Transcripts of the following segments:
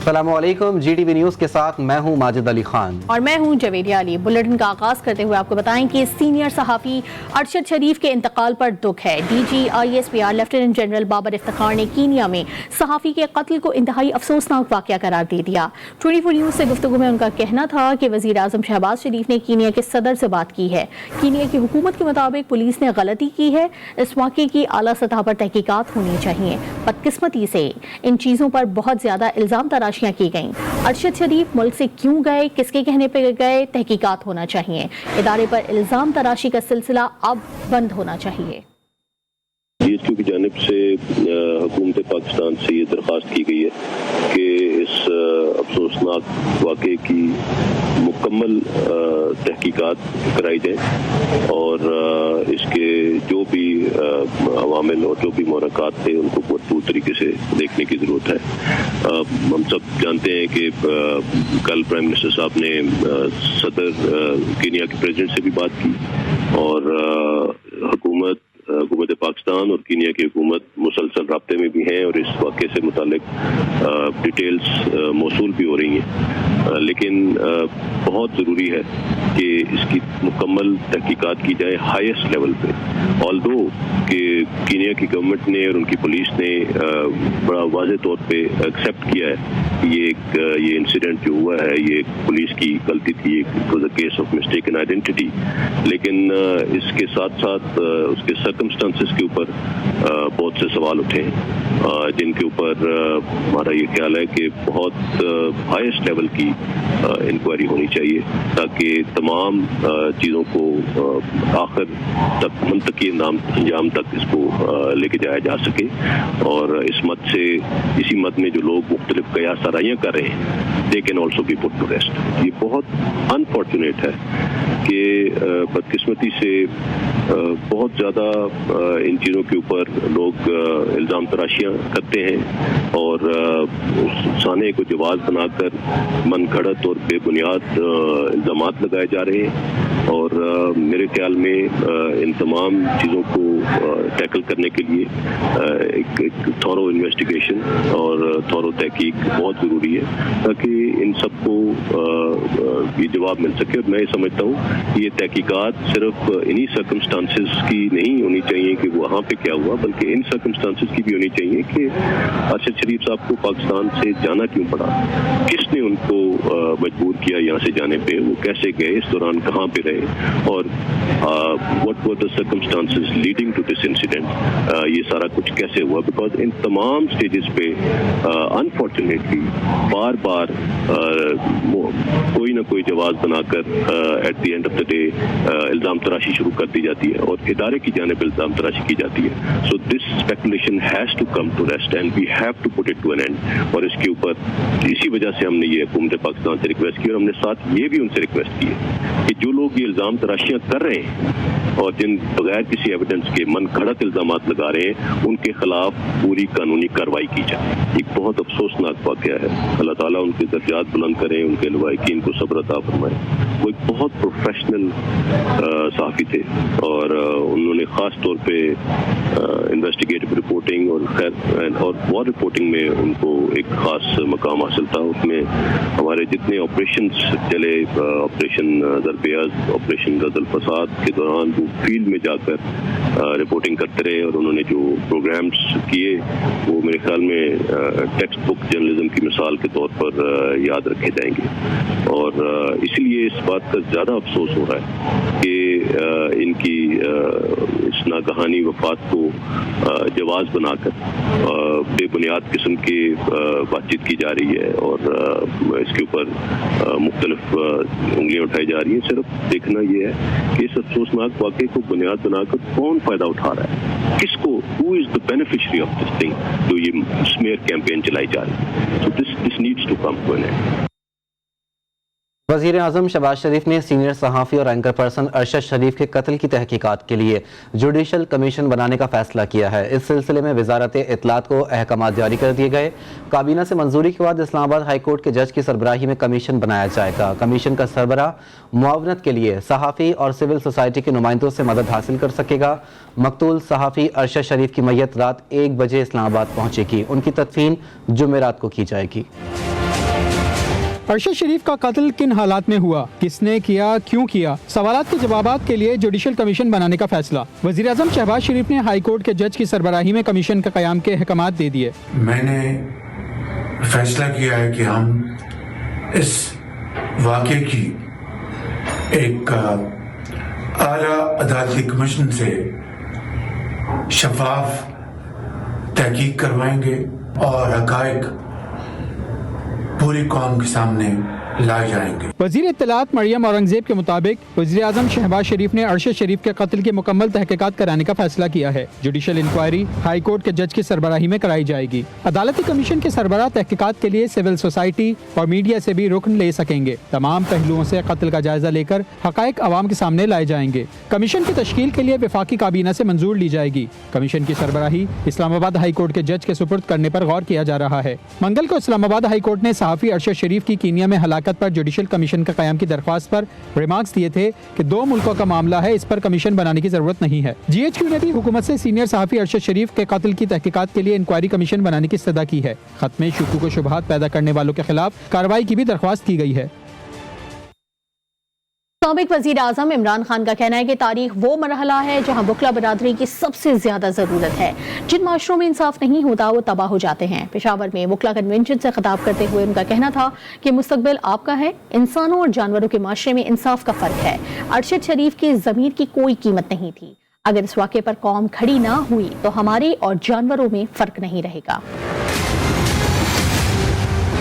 السلام علیکم، جی T V news کے ساتھ میں ہوں ماجد علی خان اور میں ہوں جویریہ علی۔ بلیٹن کا آغاز کرتے ہوئے آپ کو بتائیں کہ سینئر صحافی ارشد شریف کے انتقال پر دکھ ہے۔ D G ISPR lieutenant general Babar Iftikhar نے کینیا میں صحافی کے قتل کو انتہائی افسوسناک واقعہ قرار دے دیا۔ 24 نیوز سے گفتگو میں ان کا کہنا تھا کہ وزیر اعظم شہباز شریف نے کینیا کے صدر سے بات کی ہے۔ کینیا کی حکومت کے مطابق پولیس نے غلطی کی ہے، اس واقعے کی اعلیٰ سطح پر تحقیقات ہونی چاہیے۔ بدقسمتی سے ان چیزوں پر بہت زیادہ الزام تراشیاں کی گئیں۔ ارشد شریف ملک سے کیوں گئے، کس کے کہنے پہ گئے، تحقیقات ہونا چاہیے۔ ادارے پر الزام تراشی کا سلسلہ اب بند ہونا چاہیے۔ DSQ کی جانب سے حکومت پاکستان سے یہ درخواست کی گئی ہے کہ اس افسوسناک واقعے کی مکمل تحقیقات کرائی جائیں اور اس کے جو بھی عوامل اور جو بھی محرکات تھے ان کو بھرپور طریقے سے دیکھنے کی ضرورت ہے۔ ہم سب جانتے ہیں کہ کل پرائم منسٹر صاحب نے صدر کینیا کے پریزیڈنٹ سے بھی بات کی اور حکومت پاکستان اور کینیا کی حکومت مسلسل رابطے میں بھی ہیں اور اس واقعے سے متعلق ڈیٹیلز موصول بھی ہو رہی ہیں، لیکن بہت ضروری ہے کہ اس کی مکمل تحقیقات کی جائے ہائیسٹ لیول پہ۔ آلدو کہ کینیا کی گورنمنٹ نے اور ان کی پولیس نے بڑا واضح طور پہ ایکسیپٹ کیا ہے کہ یہ انسیڈنٹ جو ہوا ہے یہ پولیس کی غلطی تھی، it was a case of mistaken identity, لیکن اس کے ساتھ ساتھ اس کے سرکمسٹانسز کے اوپر بہت سے سوال اٹھے جن کے اوپر ہمارا یہ خیال ہے کہ بہت ہائیسٹ لیول کی انکوائری ہونی چاہیے تاکہ تمام چیزوں کو آخر تک منطقی انجام تک اس کو لے کے جایا جا سکے۔ اور اسی مد میں جو لوگ مختلف قیاس آرائیاں کر رہے ہیں they can also be put to rest. یہ بہت انفارچونیٹ ہے کہ بدقسمتی سے بہت زیادہ ان چیزوں کے اوپر لوگ الزام تراشیاں کرتے ہیں اور سانے کو جواز بنا کر من گھڑت اور بے بنیاد الزامات لگائے جا رہے ہیں، اور میرے خیال میں ان تمام چیزوں کو ٹیکل کرنے کے لیے ایک تھورو انویسٹیگیشن اور تھورو تحقیق بہت ضروری ہے تاکہ ان سب کو یہ جواب مل سکے۔ اور میں یہ سمجھتا ہوں کہ یہ تحقیقات صرف انہی سرکمسٹانسز کی نہیں ہونی چاہیے کہ وہاں پہ کیا ہوا، بلکہ ان سرکمسٹانسز کی بھی ہونی چاہیے کہ ارشد شریف صاحب کو پاکستان سے جانا کیوں پڑا، کس نے ان کو مجبور کیا یہاں سے جانے پہ، وہ کیسے گئے، اس دوران کہاں پہ رہے، اور what were the circumstances leading to this incident، یہ سارا کچھ کیسے ہوا، بیکاز ان تمام سٹیجز پہ انفارچونیٹلی بار بار کوئی نہ کوئی جواز بنا کر at the end of the day الزام تراشی شروع کر دی جاتی ہے اور ادارے کی جانب الزام تراشی کی جاتی ہے۔ So this speculation has to come to rest and we have to put it to an end. اور اس کے اوپر اسی وجہ سے ہم نے یہ حکومت پاکستان سے ریکویسٹ کی اور ہم نے ساتھ یہ بھی ان سے ریکویسٹ کی ہے کہ جو لوگ یہ الزام تراشیاں کر رہے ہیں اور جن بغیر کسی ایویڈنس کے من گھڑت الزامات لگا رہے ہیں ان کے خلاف پوری قانونی کارروائی کی جائے۔ ایک بہت افسوسناک واقعہ ہے، اللہ تعالیٰ ان کے درجات بلند کریں، ان کے لواحقین کو صبر عطا فرمائے۔ وہ ایک بہت پروفیشنل صحافی تھے اور انہوں نے خاص طور پہ انویسٹیگیٹو رپورٹنگ اور وار رپورٹنگ میں ان کو ایک خاص مقام حاصل تھا۔ اس میں ہمارے جتنے آپریشنز چلے، آپریشن دربیاز، آپریشن غزل الفساد کے دوران وہ فیلڈ میں جا کر رپورٹنگ کرتے رہے اور انہوں نے جو پروگرامز کیے وہ میرے خیال میں ٹیکسٹ بک جرنلزم کی مثال کے طور پر یاد رکھے جائیں گے۔ اور اسی لیے اس بات کا زیادہ افسوس ہو رہا ہے کہ ان کی اس ناگہانی وفات کو جواز بنا کر بے بنیاد قسم کی بات چیت کی جا رہی ہے اور اس کے اوپر مختلف انگلیاں اٹھائی جا رہی ہیں۔ صرف دیکھنا یہ ہے کہ اس افسوسناک واقعے کو بنیاد بنا کر کون فائدہ اٹھا رہا ہے، کس کو، who is the beneficiary of this thing جو یہ اسمیئر کیمپین چلائی جا رہی ہے۔ So this needs to come to an end. وزیر اعظم شہباز شریف نے سینئر صحافی اور اینکر پرسن ارشد شریف کے قتل کی تحقیقات کے لیے جوڈیشل کمیشن بنانے کا فیصلہ کیا ہے۔ اس سلسلے میں وزارت اطلاعات کو احکامات جاری کر دیے گئے۔ کابینہ سے منظوری کے بعد اسلام آباد ہائی کورٹ کے جج کی سربراہی میں کمیشن بنایا جائے گا۔ کمیشن کا سربراہ معاونت کے لیے صحافی اور سول سوسائٹی کے نمائندوں سے مدد حاصل کر سکے گا۔ مقتول صحافی ارشد شریف کی میت رات 1 بجے اسلام آباد پہنچے گی۔ ان کی تدفین جمعرات کو کی جائے گی۔ अरशद शरीफ का कत्ल किन हालात में हुआ, किसने किया, क्यों किया, सवालात के जवाबात के लिए जुडिशल कमीशन बनाने का फैसला। वज़ीर आज़म शहबाज शरीफ ने हाई कोर्ट के जज की सरबराही में कमीशन का क़याम के अहकामात दे दिए। मैंने फैसला किया है कि हम इस वाक़े की एक आला अदालती कमीशन से शफाफ तहकीक करवाएंगे और हक़ाइक़ पूरी कौम के सामने लाए जाएंगे। वज़ीर इत्तलात मरियम औरंगज़ेब के मुताबिक वज़ीर आज़म शहबाज शरीफ ने अरशद शरीफ के कत्ल की मुकम्मल तहकीकात कराने का फैसला किया है। जुडिशल इंक्वायरी हाई कोर्ट के जज की सरबराही में कराई जाएगी। अदालती कमीशन के सरबराह तहकीकात के लिए सिविल सोसाइटी और मीडिया से भी रुकन ले सकेंगे। तमाम पहलुओं से कत्ल का जायजा लेकर हक़ाइक़ अवाम के सामने लाए जाएंगे। कमीशन की तश्कील के लिए वफाकी काबीना से मंजूर ली जाएगी। कमीशन की सरबराही इस्लामाबाद हाई कोर्ट के जज के सुपुर्द करने पर गौर किया जा रहा है। मंगल को इस्लामाबाद हाई कोर्ट ने सहाफ़ी अरशद शरीफ की कीनिया में हलाकत पर जुडिशल कमीशन का क़याम की दरख्वास्त पर रिमार्क्स दिए थे कि 2 मुल्कों का मामला है, इस पर कमीशन बनाने की जरूरत नहीं है। GHQ ने भी हुकूमत से सीनियर सहाफ़ी अरशद शरीफ के कत्ल की तहकीकात के लिए इंक्वायरी कमीशन बनाने की इस्तदा की है। खत में शुक्कू को शुबहात पैदा करने वालों के खिलाफ कार्रवाई की भी दरख्वास्त की गई है। साबिक वज़ीर आज़म इमरान खान का कहना है कि तारीख वो मरहला है जहां बुकला बरादरी की सबसे ज्यादा जरूरत है। जिन माशरों में इंसाफ नहीं होता वो तबाह हो जाते हैं। पेशावर में बुकला कन्वेंशन से खिताब करते हुए उनका कहना था कि मुस्तकबिल आपका है, इंसानों और जानवरों के माशरे में इंसाफ का फर्क है। अरशद शरीफ की ज़मीर की कोई कीमत नहीं थी। अगर इस वाक़े पर कौम खड़ी ना हुई तो हमारे और जानवरों में फर्क नहीं रहेगा।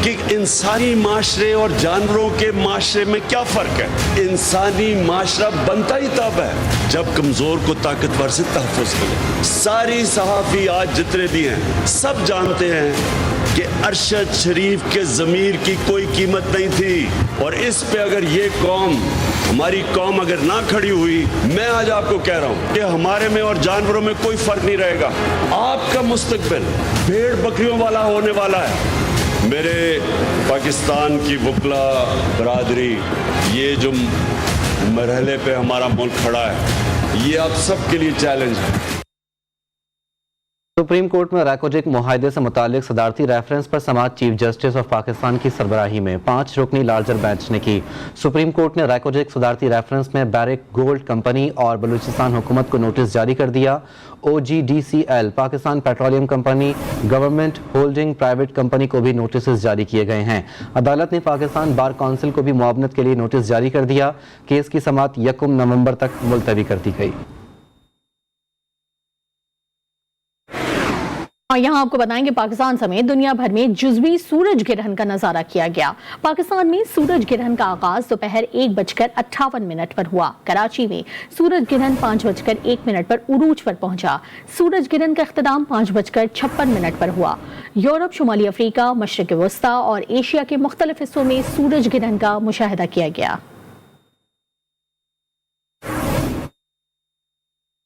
कि इंसानी माशरे और जानवरों के माशरे में क्या फ़र्क है। इंसानी माशरा बनता ही तब है जब कमज़ोर को ताकतवर से तहफ़्फ़ुज़ मिले। सारी सहाफ़ी आज जितने भी हैं सब जानते हैं कि अरशद शरीफ के ज़मीर की कोई कीमत नहीं थी। और इस पे अगर ये कौम, हमारी कौम अगर ना खड़ी हुई, मैं आज आपको कह रहा हूँ कि हमारे में और जानवरों में कोई फ़र्क नहीं रहेगा। आपका मुस्तकबिल भेड़ बकरियों वाला होने वाला है। मेरे पाकिस्तान की बुकला बरादरी, ये जो मरहले पे हमारा मुल्क खड़ा है, ये आप सब के लिए चैलेंज है। सुप्रीम कोर्ट में रैकोजेक मुआहदे से मुतालिक सदारती रेफरेंस पर समाअत चीफ जस्टिस ऑफ पाकिस्तान की सरबराही में 5 रुकनी लार्जर बेंच ने की। सुप्रीम कोर्ट ने रैकोजेक सदारती रेफरेंस में बैरिक गोल्ड कंपनी और बलूचिस्तान हुकूमत को नोटिस जारी कर दिया। OGDCL Pakistan petroleum company, government holding private company को भी नोटिस जारी किए गए हैं। अदालत ने पाकिस्तान बार काउंसिल को भी मुआवनत के लिए नोटिस जारी कर दिया। केस की समाअत 1 नवंबर तक मुलतवी कर दी गई। और यहाँ आपको बताएं कि पाकिस्तान समेत दुनिया भर में जुज़वी सूरज ग्रहण का नजारा किया गया। पाकिस्तान में सूरज ग्रहण का आगाज दोपहर 1:58 पर हुआ। कराची में सूरज ग्रहण 5:01 पर उरूज पर पहुंचा। सूरज ग्रहण का इख्तिताम 5:56 पर हुआ। यूरोप, शुमाली अफ्रीका, मशरिक़ वस्ता और एशिया के मुख्तलिफ हिस्सों में सूरज ग्रहण का मुशाहिदा किया गया।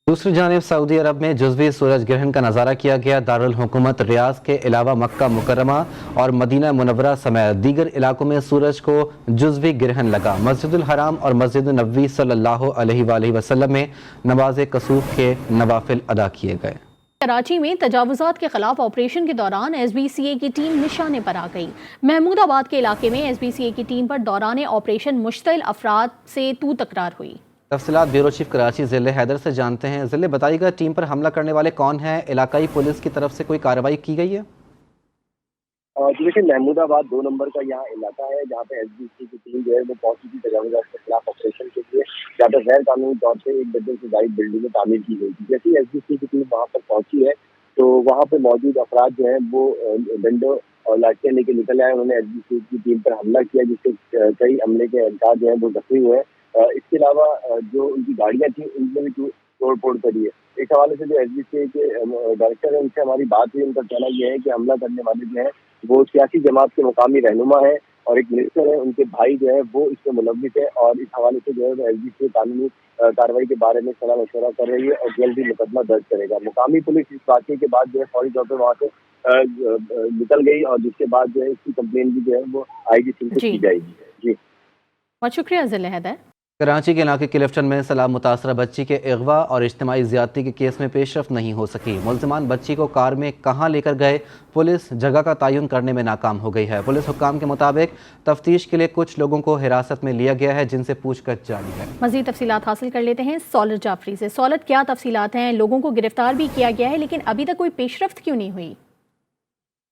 दूसरी जानिब सऊदी अरब में जुज़वी सूरज ग्रहण का नज़ारा किया गया। दारुल हुकूमत रियाज के अलावा मक्का मुकर्रमा और मदीना मुनव्वरा समेत दीगर इलाकों में सूरज को जुज़वी ग्रहण लगा। मस्जिदुल हराम और मस्जिद नबवी सल्लल्लाहु अलैहि वसल्लम में नमाज कसूफ के नवाफिल अदा किए गए। कराची में तजावुज़ात के खिलाफ ऑपरेशन के दौरान SBCA की टीम निशाने पर आ गई। महमूदाबाद के इलाके में SBCA की टीम पर दौरान ऑपरेशन मुश्तिल अफराद से तू तकरार हुई। तफसीलात ब्यूरो चीफ कराची ज़िले हैदर से जानते हैं। ज़िले बताइएगा, टीम पर हमला करने वाले कौन हैं? इलाकाई पुलिस की तरफ से कोई कार्रवाई की गई है? देखिए, महमूदाबाद 2 नंबर का यहाँ इलाका है जहाँ पे SBC की टीम जो है वो पहुंची थी तजावुज़ात के खिलाफ ऑपरेशन के लिए, जहाँ पे गैर कानूनी तौर पे 1 दर्जन से ज़ायद बिल्डिंगें तामीर की गई थी। जैसे ही SBC की टीम वहाँ पर पहुंची है तो वहाँ पे मौजूद अफराद जो है वो डंडों और लाठियाँ लेके निकल आए। उन्होंने SBC की टीम पर हमला किया, जिससे कई अमले के एहलकार जो है वो जख्मी हुए। इसके अलावा जो उनकी गाड़ियाँ थी उनमें भी तोड़ फोड़ करी है। इस हवाले से जो SBCA के डायरेक्टर है उनसे हमारी बात हुई। उनका कहना यह है कि हमला करने वाले जो है वो सियासी जमात के मुकामी रहनुमा है और एक मिनिस्टर है, उनके भाई जो है वो इसमें मुलव्विस है और इस हवाले से जो है SBCA कानूनी कार्रवाई के बारे में सलाह मशवरा कर रही है और जल्द ही मुकदमा दर्ज करेगा। मुकामी पुलिस इस वाक़े के बाद जो है फौरी तौर पर वहाँ से निकल गई और जिसके बाद जो है इसकी कंप्लेन भी जो है वो IG सिंह को की जाएगी। जी, बहुत शुक्रिया ज़िले हैदर। कराची के इलाके क्लिफ्टन में सैलाब मुतासरा बच्ची के अगवा और इज्तिमाई ज़्यादती के केस में पेशरफ नहीं हो सकी। मुल्ज़िमान बच्ची को कार में कहाँ लेकर गए, पुलिस जगह का तयन करने में नाकाम हो गई है। पुलिस हुक्काम के मुताबिक तफ्तीश के लिए कुछ लोगों को हिरासत में लिया गया है, जिनसे पूछताछ जारी है। मज़ीद तफसीलात हासिल कर लेते हैं सौलत जाफरी से। सौलत, क्या तफसीलात हैं? लोगों को गिरफ्तार भी किया गया है, लेकिन अभी तक कोई पेशरफ्त क्यों नहीं हुई?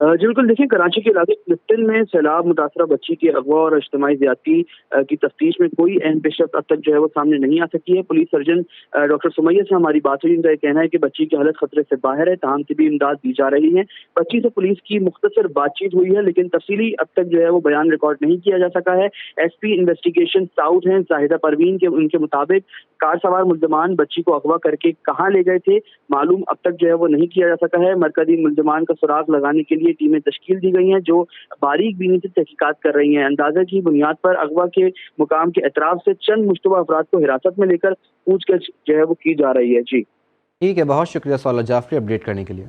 जी बिल्कुल, देखिए कराची के इलाके क्लिफ्टन में सैलाब मुतासरा बच्ची के अगवा और इज्तिमाई ज़्यादती की तफ्तीश में कोई अहम पेशरफ्त अब तक जो है वो सामने नहीं आ सकी है। पुलिस सर्जन डॉक्टर सुमैया से हमारी बात हुई, उनका ये कहना है कि बच्ची की हालत खतरे से बाहर है, ताहम तिबी इमदाद दी जा रही है। बच्ची से पुलिस की मुख्तसर बातचीत हुई है, लेकिन तफसीली अब तक जो है वो बयान रिकॉर्ड नहीं किया जा सका है। SP इन्वेस्टिगेशन साउथ हैं जाहिदा परवीन के उनके मुताबिक कार सवार मुल्ज़िमान बच्ची को अगवा करके कहाँ ले गए थे मालूम अब तक जो है वो नहीं किया जा सका है। मरकज़ी मुल्ज़िमान का सुराग लगाने के लिए टीमें तश्कील दी गई हैं जो बारीक बीनी से तहकीकात कर रही हैं। अंदाजा की बुनियाद पर अगवा के मुकाम के एतराफ से चंद मुश्तबा अफराद को हिरासत में लेकर पूछताछ जो है वो की जा रही है। जी ठीक है, बहुत शुक्रिया सौलत जाफरी अपडेट करने के लिए।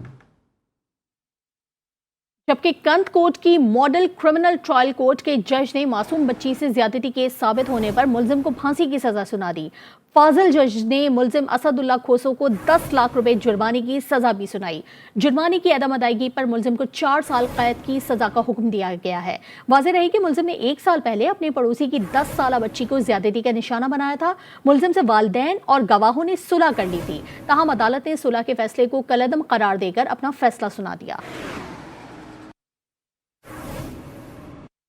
जबकि कंद कोर्ट की मॉडल क्रिमिनल ट्रायल कोर्ट के जज ने मासूम बच्ची से ज्यादती केस साबित होने पर मुल्जिम को फांसी की सजा सुना दी। फाजिल जज ने मुल्जिम असदुल्ला खोसो को 10 लाख रुपए जुर्माने की सजा भी सुनाई। जुर्माने की अदम अदायगी पर मुल्जिम को 4 साल कैद की सजा का हुक्म दिया गया है। वाज़ेह रही कि मुल्जिम ने 1 साल पहले अपने पड़ोसी की 10 साला बच्ची को ज्यादती का निशाना बनाया था। मुल्जिम से वालिदैन और गवाहों ने सुलह कर ली थी, ताहम अदालत ने सुलह के फैसले को कलअदम करार देकर अपना फैसला सुना दिया।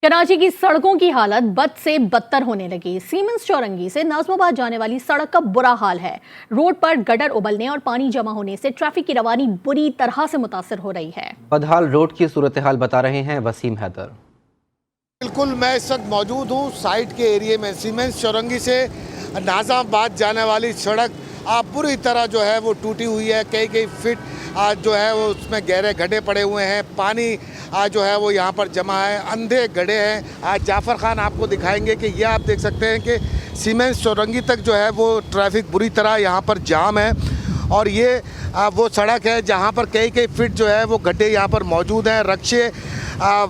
कराची की सड़कों की हालत बद से बदतर होने लगी। सीमेंस चौरंगी से नाज़िमाबाद जाने वाली सड़क का बुरा हाल है। रोड पर गटर उबलने और पानी जमा होने से ट्रैफिक की रवानी बुरी तरह से मुतासर हो रही है। बदहाल रोड की सूरत हाल बता रहे हैं वसीम हैदर। बिल्कुल, मैं इस वक्त मौजूद हूँ साइड के एरिए में। सीमेंस चौरंगी से नाज़िमाबाद जाने वाली सड़क पूरी तरह जो है वो टूटी हुई है। कई फीट जो है वो उसमें गहरे गड्ढे पड़े हुए हैं, पानी जो है वो यहाँ पर जमा है, अंधे गड्ढे हैं। आज जाफ़र खान आपको दिखाएंगे कि ये आप देख सकते हैं कि सीमेंस चौरंगी तक जो है वो ट्रैफिक बुरी तरह यहाँ पर जाम है। और ये वो सड़क है जहाँ पर कई फीट जो है वो गड्ढे यहाँ पर मौजूद हैं। रक्शे,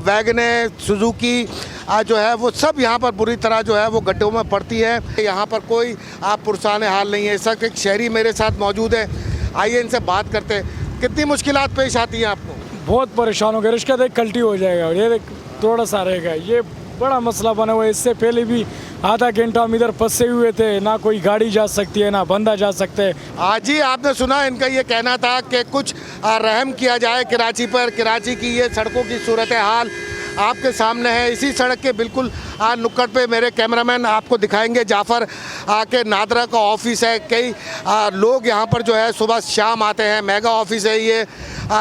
वैगने, सुजुकी जो है वो सब यहाँ पर बुरी तरह जो है वो गड्ढों में पड़ती है। यहाँ पर कोई पुरसान हाल नहीं है। सब एक शहरी मेरे साथ मौजूद है, आइए इनसे बात करते हैं। कितनी मुश्किलात पेश आती हैं आपको? बहुत परेशान हो गए। रिश्का देख कल्टी हो जाएगा, ये थोड़ा सा रहेगा, ये बड़ा मसला बना हुआ है। इससे पहले भी आधा घंटा हम इधर फंसे हुए थे, ना कोई गाड़ी जा सकती है ना बंदा जा सकते है। आज ही आपने सुना इनका ये कहना था कि कुछ रहम किया जाए कराची पर। कराची की ये सड़कों की सूरत हाल आपके सामने है। इसी सड़क के बिल्कुल नुक्कड़ पे मेरे कैमरामैन आपको दिखाएंगे जाफ़र के नादरा का ऑफिस है। कई लोग यहाँ पर जो है सुबह शाम आते हैं। मेगा ऑफिस है ये,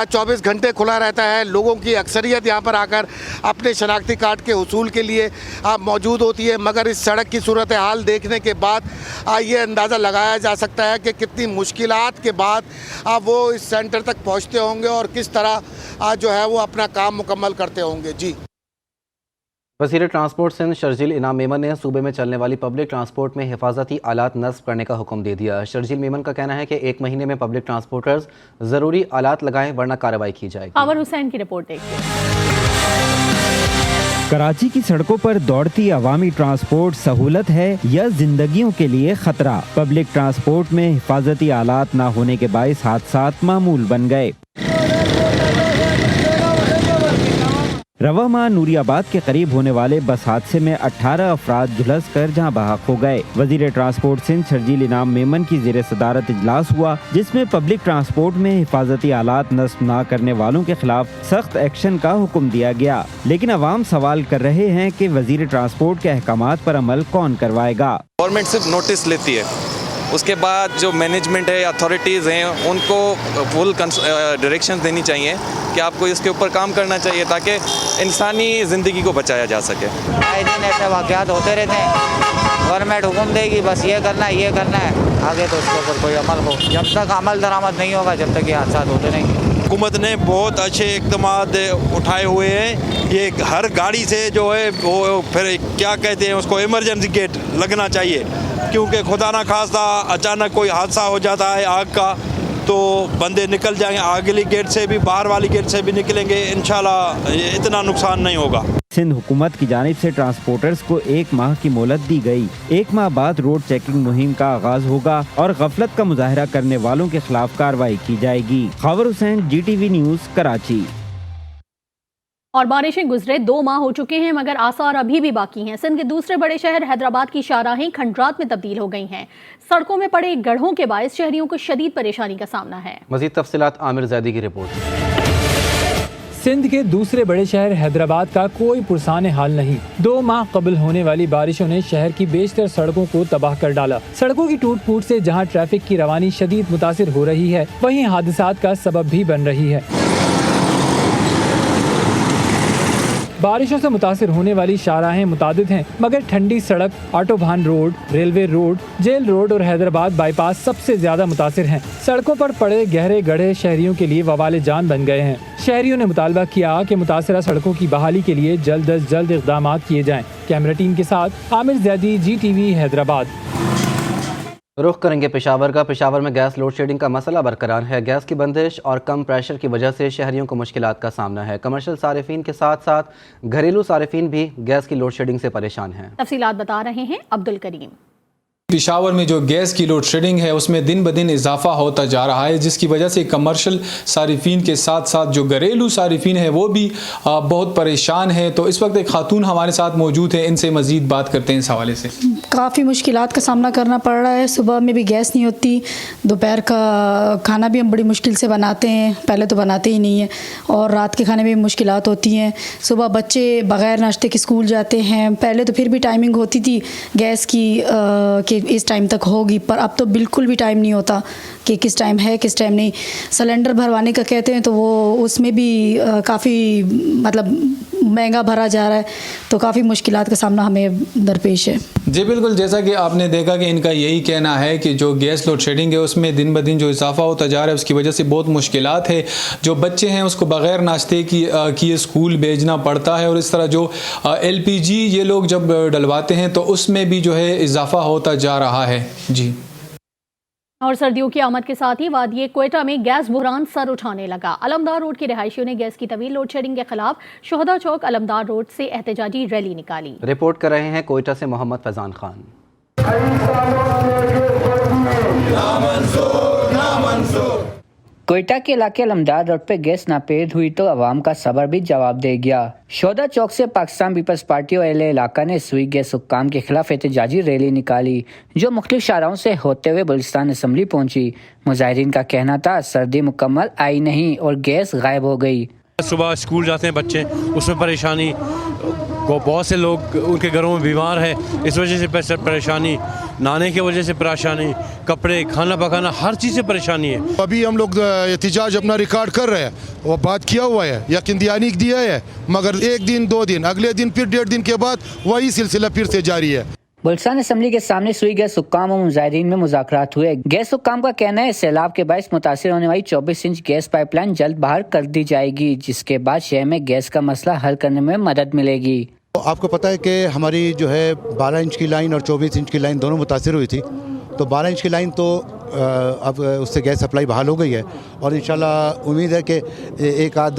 24 घंटे खुला रहता है। लोगों की अक्सरियत यहाँ पर आकर अपने शनाख्ती कार्ड के हुसूल के लिए मौजूद होती है। मगर इस सड़क की सूरत हाल देखने के बाद ये अंदाज़ा लगाया जा सकता है कि कितनी मुश्किलात के बाद वो इस सेंटर तक पहुँचते होंगे और किस तरह जो है वो अपना काम मुकम्मल करते होंगे। जी, वज़ीर ट्रांसपोर्ट सिंध शर्जील इनाम मेमन ने सूबे में चलने वाली पब्लिक ट्रांसपोर्ट में हिफाजती आलात नस्ब करने का हुक्म दे दिया। शर्जील मेमन का कहना है कि 1 महीने में पब्लिक ट्रांसपोर्टर्स ज़रूरी आलात लगाएं, वरना कार्रवाई की जाएगी। अमर हुसैन की रिपोर्ट देखिए। कराची की सड़कों पर दौड़ती अवामी ट्रांसपोर्ट सहूलत है या जिंदगियों के लिए खतरा? पब्लिक ट्रांसपोर्ट में हिफाजती आलात न होने के बाइस हादसात मामूल बन गए। रवा नूरियाबाद के करीब होने वाले बस हादसे में 18 अफराद झुलस कर जहाँ बहक हो गए। वजीर ट्रांसपोर्ट सिंध शर्जील इनाम मेमन की ज़ेर सदारत इजलास हुआ, जिसमें पब्लिक ट्रांसपोर्ट में हिफाजती आलात नस्ब न करने वालों के खिलाफ सख्त एक्शन का हुक्म दिया गया। लेकिन अवाम सवाल कर रहे हैं कि वजीर ट्रांसपोर्ट के अहकामात पर अमल कौन करवाएगा? गवर्नमेंट सिर्फ नोटिस लेती है, उसके बाद जो मैनेजमेंट है, अथॉरिटीज़ हैं, उनको फुल डायरेक्शन देनी चाहिए कि आपको इसके ऊपर काम करना चाहिए ताकि इंसानी ज़िंदगी को बचाया जा सके। आए दिन ऐसे वाक़यात होते रहते हैं। गवर्नमेंट हुक्म देगी बस ये करना है, ये करना है, आगे तो उसके ऊपर कोई अमल हो। जब तक अमल दरामद नहीं होगा, जब तक ये हादसा होते नहीं। हुकूमत ने बहुत अच्छे इक़दामात उठाए हुए हैं। ये हर गाड़ी से जो है वो फिर क्या कहते हैं उसको, इमरजेंसी गेट लगना चाहिए, क्योंकि खुदा ना खास्ता अचानक कोई हादसा हो जाता है आग का तो बंदे निकल जाएंगे। आगली गेट से भी, बाहर वाली गेट से भी निकलेंगे, इंशाल्लाह इतना नुकसान नहीं होगा। सिंध हुकूमत की जानिब से ट्रांसपोर्टर्स को 1 माह की मोहलत दी गई। 1 माह बाद रोड चेकिंग मुहिम का आगाज होगा और गफलत का मुजाहरा करने वालों के खिलाफ कार्रवाई की जाएगी। खबर हुसैन, GTV न्यूज़, कराची। और बारिशें गुजरे 2 माह हो चुके हैं मगर आसार अभी भी बाकी हैं। सिंध के दूसरे बड़े शहर हैदराबाद की शाहराहें खंडरात में तब्दील हो गई हैं। सड़कों में पड़े गड्ढों के बायस शहरियों को शदीद परेशानी का सामना है। मजीद तफसीलात आमिर ज़ैदी की रिपोर्ट। सिंध के दूसरे बड़े शहर हैदराबाद का कोई पुरसान हाल नहीं। 2 माह कबल होने वाली बारिशों ने शहर की बेशतर सड़कों को तबाह कर डाला। सड़कों की टूट फूट से जहां ट्रैफिक की रवानी शदीद मुतासिर हो रही है, वहीं हादसात का सबब भी बन रही है। बारिशों से मुतासिर होने वाली शाहराहें मुतादिद हैं, मगर Thandi Sadak, autobahn road, railway road, jail road और हैदराबाद बाईपास सबसे ज्यादा मुतासिर हैं। सड़कों पर पड़े गहरे गड्ढे शहरियों के लिए वबाल जान बन गए हैं। शहरियों ने मुतालबा किया कि मुतासरा सड़कों की बहाली के लिए जल्द अज जल्द इक़दाम किए जाएं। कैमरा टीम के साथ आमिर ज़ैदी, GTV हैदराबाद। रुख करेंगे पेशावर का। पेशावर में गैस लोड शेडिंग का मसला बरकरार है। गैस की बंदिश और कम प्रेशर की वजह से शहरियों को मुश्किलात का सामना है। कमर्शियल सारिफीन के साथ साथ घरेलू सारिफीन भी गैस की लोड शेडिंग से परेशान हैं। तफसीलात बता रहे हैं अब्दुल करीम। पेशावर में जो गैस की लोड शेडिंग है उसमें दिन ब दिन इजाफा होता जा रहा है, जिसकी वजह से कमर्शियल सारिफीन के साथ साथ जो घरेलू सारिफीन है वो भी बहुत परेशान है। तो इस वक्त एक खातून हमारे साथ मौजूद है, इनसे मज़ीद बात करते हैं इस हवाले से। काफ़ी मुश्किलात का सामना करना पड़ रहा है। सुबह में भी गैस नहीं होती, दोपहर का खाना भी हम बड़ी मुश्किल से बनाते हैं, पहले तो बनाते ही नहीं हैं, और रात के खाने में भी मुश्किलात होती हैं। सुबह बच्चे बग़ैर नाश्ते के स्कूल जाते हैं। पहले तो फिर भी टाइमिंग होती थी गैस की कि इस टाइम तक होगी, पर अब तो बिल्कुल भी टाइम नहीं होता कि किस टाइम है किस टाइम नहीं। सिलेंडर भरवाने का कहते हैं तो वो उसमें भी काफ़ी मतलब महंगा भरा जा रहा है, तो काफ़ी मुश्किलात का सामना हमें दरपेश है। जी बिल्कुल, जैसा कि आपने देखा कि इनका यही कहना है कि जो गैस लोड शेडिंग है उसमें दिन ब दिन जो इजाफा होता जा रहा है उसकी वजह से बहुत मुश्किलात है। जो बच्चे हैं उसको बग़ैर नाश्ते की स्कूल भेजना पड़ता है, और इस तरह जो LPG ये लोग जब डलवाते हैं तो उसमें भी जो है इजाफा होता जा रहा है। जी, और सर्दियों की आमद के साथ ही वादिये क्वेटा में गैस बुहरान सर उठाने लगा। अलमदार रोड के रिहायशियों ने गैस की तवील लोड शेडिंग के खिलाफ शोहदा चौक अलमदार रोड से एहतजाजी रैली निकाली। रिपोर्ट कर रहे हैं कोयटा से मोहम्मद फैजान खान। कोयटा के इलाके अलमदार रोड पे गैस नापेद हुई तो अवाम का सबर भी जवाब दे गया। शोहदा चौक से पाकिस्तान पीपल्स पार्टी और एलए इलाका ने सुई गैस हुक्काम के खिलाफ एहतजाजी रैली निकाली, जो मुख्तलिफ शाहराहों से होते हुए बलूचिस्तान असम्बली पहुंची। मुजाहिरीन का कहना था सर्दी मुकम्मल आई नहीं और गैस गायब हो गई। सुबह स्कूल जाते हैं बच्चे, उसमें परेशानी, बहुत से लोग उनके घरों में बीमार है, इस वजह से परेशानी, नहाने की वजह से परेशानी, कपड़े, खाना पकाना, हर चीज़ से परेशानी है। अभी हम लोग एहतजाज अपना रिकॉर्ड कर रहे हैं, वो बात किया हुआ है, यकीन दहानी दिया है, मगर 1 दिन 2 दिन, अगले दिन फिर 1.5 दिन के बाद वही सिलसिला फिर से जारी है। बलूचिस्तान असम्बली के सामने सुई गैस हुक्काम और मुजाहिरीन में मुज़ाकरात हुए। गैस हुक्काम का कहना है सैलाब के बायस मुतासिर होने वाली 24 इंच गैस पाइपलाइन जल्द बाहर कर दी जाएगी, जिसके बाद शहर में गैस का मसला हल करने में मदद मिलेगी। आपको पता है कि हमारी जो है 12 इंच की लाइन और 24 इंच की लाइन दोनों मुतासिर हुई थी, तो 12 इंच की लाइन तो अब उससे गैस सप्लाई बहाल हो गई है, और इंशाल्लाह उम्मीद है कि एक आध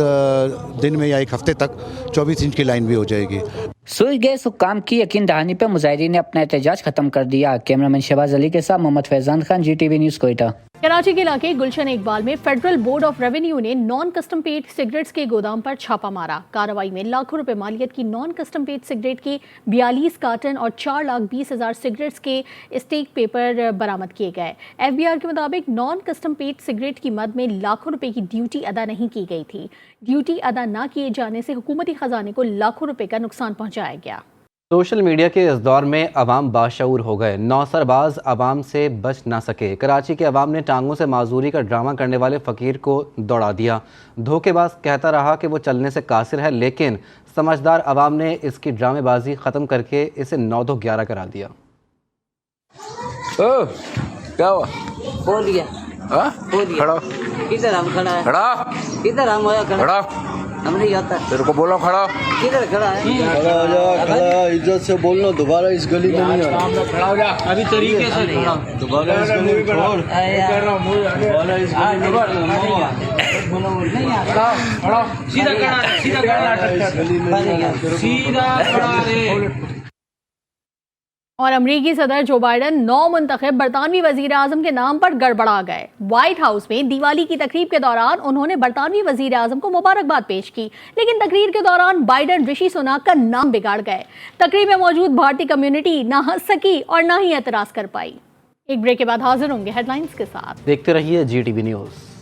दिन में या एक हफ्ते तक 24 इंच की लाइन भी हो जाएगी। सुई गैस हुक्काम की यकीन दहानी पर मुजाहिरीन ने अपना एहतजाज खत्म कर दिया। कैमरामैन शहबाज अली के साथ मोहम्मद फैजान खान, GTV न्यूज़ कोयटा। कराची के इलाके गुलशन इकबाल में फेडरल बोर्ड ऑफ रेवेन्यू ने नॉन कस्टम पेड सिगरेट्स के गोदाम पर छापा मारा। कार्रवाई में लाखों रुपए मालियत की नॉन कस्टम पेड सिगरेट के 42 कार्टन और 4,20,000 सिगरेट्स के स्टेक पेपर बरामद किए गए। FBR के मुताबिक नॉन कस्टम पेड सिगरेट की मद में लाखों रुपए की ड्यूटी अदा नहीं की गई थी। ड्यूटी अदा न किए जाने से हुकूमती खजाने को लाखों रुपए का नुकसान पहुंचाया गया। सोशल मीडिया के इस दौर में अवाम बाशऊर हो गए, नौसरबाज अवाम से बच ना सके। कराची के अवाम ने टांगों से माजूरी का ड्रामा करने वाले फ़कीर को दौड़ा दिया। धोखेबाज कहता रहा कि वो चलने से कासिर है, लेकिन समझदार अवाम ने इसकी ड्रामेबाजी ख़त्म करके इसे 9-2-11 करा दिया। क्या हुआ? बोल गया। खड़ा। किधर हम खड़ा है? खड़ा। किधर हम खड़ा? हम नहीं आता। तेरे को बोला खड़ा। किधर खड़ा है? खड़ा हो जा, खड़ा, इज्जत से बोलना, दोबारा इस गली में नहीं आना। खड़ा हो जा, अभी तरीके से खड़ा। दोबारा इस गली में छोड़। दोबारा इस गली में और अमरीकी सदर जो बाइडन नौ मुंतखब बरतानवी वजीर आजम के नाम पर गड़बड़ा गए। व्हाइट हाउस में दिवाली की तकरीब के दौरान उन्होंने बरतानवी वजीर आजम को मुबारकबाद पेश की, लेकिन तकरीर के दौरान बाइडन ऋषि सुनाक का नाम बिगाड़ गए। तकरीब में मौजूद भारतीय कम्युनिटी ना हंस सकी और ना ही एतराज कर पाई। एक ब्रेक के बाद हाजिर होंगे हेडलाइंस के साथ। देखते रहिए GTV न्यूज़।